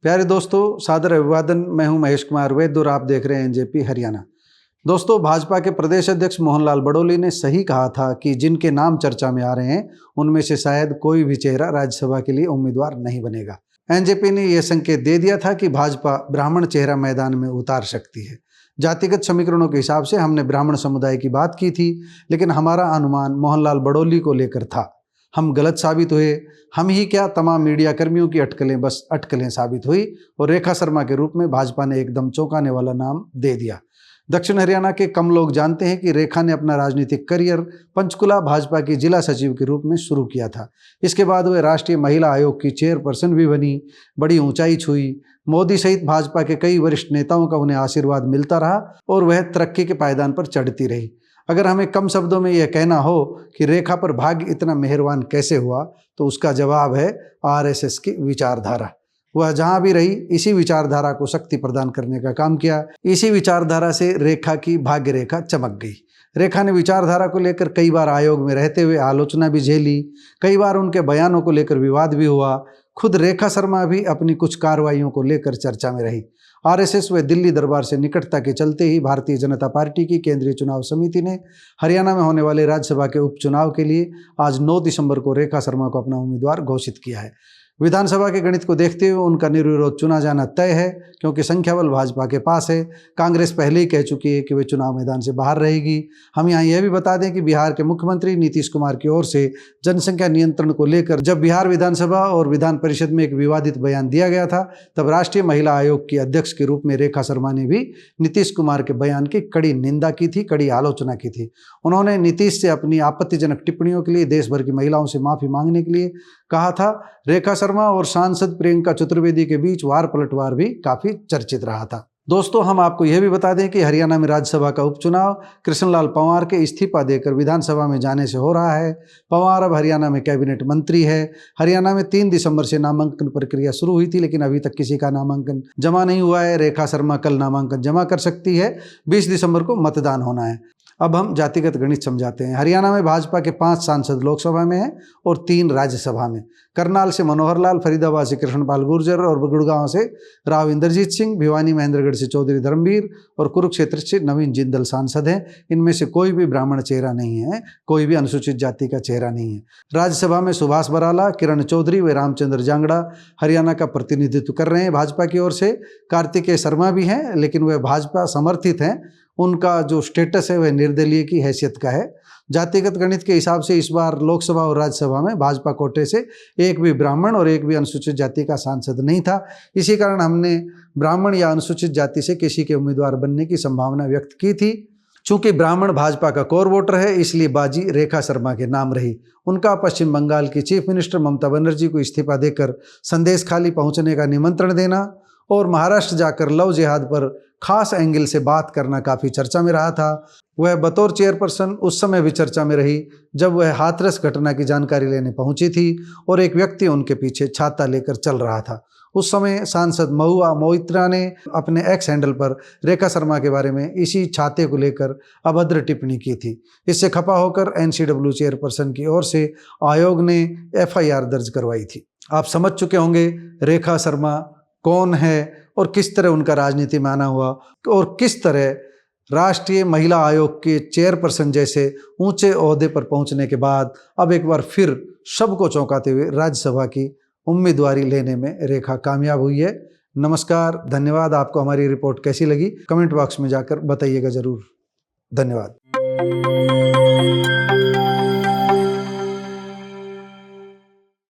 प्यारे दोस्तों, सादर अभिवादन। मैं हूं महेश कुमार वैद्य और आप देख रहे हैं एनजेपी हरियाणा। दोस्तों, भाजपा के प्रदेश अध्यक्ष मोहनलाल बडोली ने सही कहा था कि जिनके नाम चर्चा में आ रहे हैं उनमें से शायद कोई भी चेहरा राज्यसभा के लिए उम्मीदवार नहीं बनेगा। एनजेपी ने यह संकेत दे दिया था कि भाजपा ब्राह्मण चेहरा मैदान में उतार सकती है। जातिगत समीकरणों के हिसाब से हमने ब्राह्मण समुदाय की बात की थी, लेकिन हमारा अनुमान मोहनलाल बडोली को लेकर था। हम गलत साबित हुए। हम ही क्या, तमाम मीडिया कर्मियों की अटकलें बस अटकलें साबित हुई और रेखा शर्मा के रूप में भाजपा ने एकदम चौंकाने वाला नाम दे दिया। दक्षिण हरियाणा के कम लोग जानते हैं कि रेखा ने अपना राजनीतिक करियर पंचकुला भाजपा की जिला सचिव के रूप में शुरू किया था। इसके बाद वे राष्ट्रीय महिला आयोग की चेयरपर्सन भी बनी, बड़ी ऊंचाई छुई। मोदी सहित भाजपा के कई वरिष्ठ नेताओं का उन्हें आशीर्वाद मिलता रहा और वह तरक्की के पायदान पर चढ़ती रही। अगर हमें कम शब्दों में यह कहना हो कि रेखा पर भाग्य इतना मेहरबान कैसे हुआ, तो उसका जवाब है आरएसएस की विचारधारा। वह जहां भी रही इसी विचारधारा को शक्ति प्रदान करने का काम किया। इसी विचारधारा से रेखा की भाग्य रेखा चमक गई। रेखा ने विचारधारा को लेकर कई बार आयोग में रहते हुए आलोचना भी झेली, कई बार उनके बयानों को लेकर विवाद भी हुआ। खुद रेखा शर्मा भी अपनी कुछ कार्रवाइयों को लेकर चर्चा में रही। आरएसएस व दिल्ली दरबार से निकटता के चलते ही भारतीय जनता पार्टी की केंद्रीय चुनाव समिति ने हरियाणा में होने वाले राज्यसभा के उपचुनाव के लिए आज 9 दिसंबर को रेखा शर्मा को अपना उम्मीदवार घोषित किया है। विधानसभा के गणित को देखते हुए उनका निर्विरोध चुना जाना तय है, क्योंकि संख्या बल भाजपा के पास है। कांग्रेस पहले ही कह चुकी है कि वे चुनाव मैदान से बाहर रहेगी। हम यहाँ यह भी बता दें कि बिहार के मुख्यमंत्री नीतीश कुमार की ओर से जनसंख्या नियंत्रण को लेकर जब बिहार विधानसभा और विधान परिषद में एक विवादित बयान दिया गया था, तब राष्ट्रीय महिला आयोग की अध्यक्ष के रूप में रेखा शर्मा ने भी नीतीश कुमार के बयान की कड़ी निंदा की थी, कड़ी आलोचना की थी। उन्होंने नीतीश से अपनी आपत्तिजनक टिप्पणियों के लिए देश भर की महिलाओं से माफी मांगने के लिए कहा था। रेखा शर्मा और सांसद प्रियंका चतुर्वेदी के बीच वार पलटवार भी काफी चर्चित रहा था। दोस्तों, हम आपको यह भी बता दें कि हरियाणा में राज्यसभा का उपचुनाव कृष्णलाल पंवार के इस्तीफा देकर विधानसभा में जाने से हो रहा है। पंवार अब हरियाणा में कैबिनेट मंत्री है। हरियाणा में 3 दिसंबर से नामांकन प्रक्रिया शुरू हुई थी, लेकिन अभी तक किसी का नामांकन जमा नहीं हुआ है। रेखा शर्मा कल नामांकन जमा कर सकती है। 20 दिसंबर को मतदान होना है। अब हम जातिगत गणित समझाते हैं। हरियाणा में भाजपा के 5 सांसद लोकसभा में हैं और 3 राज्यसभा में। करनाल से मनोहर लाल, फरीदाबाद से कृष्णपाल गुर्जर और गुड़गांव से राव इंद्रजीत सिंह, भिवानी महेंद्रगढ़ से चौधरी धर्मवीर और कुरुक्षेत्र से नवीन जिंदल सांसद हैं। इनमें से कोई भी ब्राह्मण चेहरा नहीं है, कोई भी अनुसूचित जाति का चेहरा नहीं है। राज्यसभा में सुभाष बराला, किरण चौधरी व रामचंद्र जांगड़ा हरियाणा का प्रतिनिधित्व कर रहे हैं भाजपा की ओर से। कार्तिकेय शर्मा भी हैं, लेकिन वह भाजपा समर्थित हैं। उनका जो स्टेटस है वह निर्दलीय की हैसियत का है। जातिगत गणित के हिसाब से इस बार लोकसभा और राज्यसभा में भाजपा कोटे से एक भी ब्राह्मण और एक भी अनुसूचित जाति का सांसद नहीं था। इसी कारण हमने ब्राह्मण या अनुसूचित जाति से किसी के उम्मीदवार बनने की संभावना व्यक्त की थी। चूंकि ब्राह्मण भाजपा का कोर वोटर है, इसलिए बाजी रेखा शर्मा के नाम रही। उनका पश्चिम बंगाल की चीफ मिनिस्टर ममता बनर्जी को इस्तीफा देकर संदेश खाली पहुंचने का निमंत्रण देना और महाराष्ट्र जाकर लव जिहाद पर खास एंगल से बात करना काफ़ी चर्चा में रहा था। वह बतौर चेयरपर्सन उस समय भी चर्चा में रही जब वह हाथरस घटना की जानकारी लेने पहुंची थी और एक व्यक्ति उनके पीछे छाता लेकर चल रहा था। उस समय सांसद महुआ मोइत्रा ने अपने एक्स हैंडल पर रेखा शर्मा के बारे में इसी छाते को लेकर अभद्र टिप्पणी की थी। इससे खपा होकर एनसीडब्ल्यू चेयरपर्सन की ओर से आयोग ने एफआईआर दर्ज करवाई थी। आप समझ चुके होंगे रेखा शर्मा कौन है और किस तरह उनका राजनीति में आना हुआ और किस तरह राष्ट्रीय महिला आयोग के चेयरपर्सन जैसे ऊंचे ओहदे पर पहुंचने के बाद अब एक बार फिर सबको चौंकाते हुए राज्यसभा की उम्मीदवारी लेने में रेखा कामयाब हुई है। नमस्कार, धन्यवाद। आपको हमारी रिपोर्ट कैसी लगी कमेंट बॉक्स में जाकर बताइएगा ज़रूर। धन्यवाद।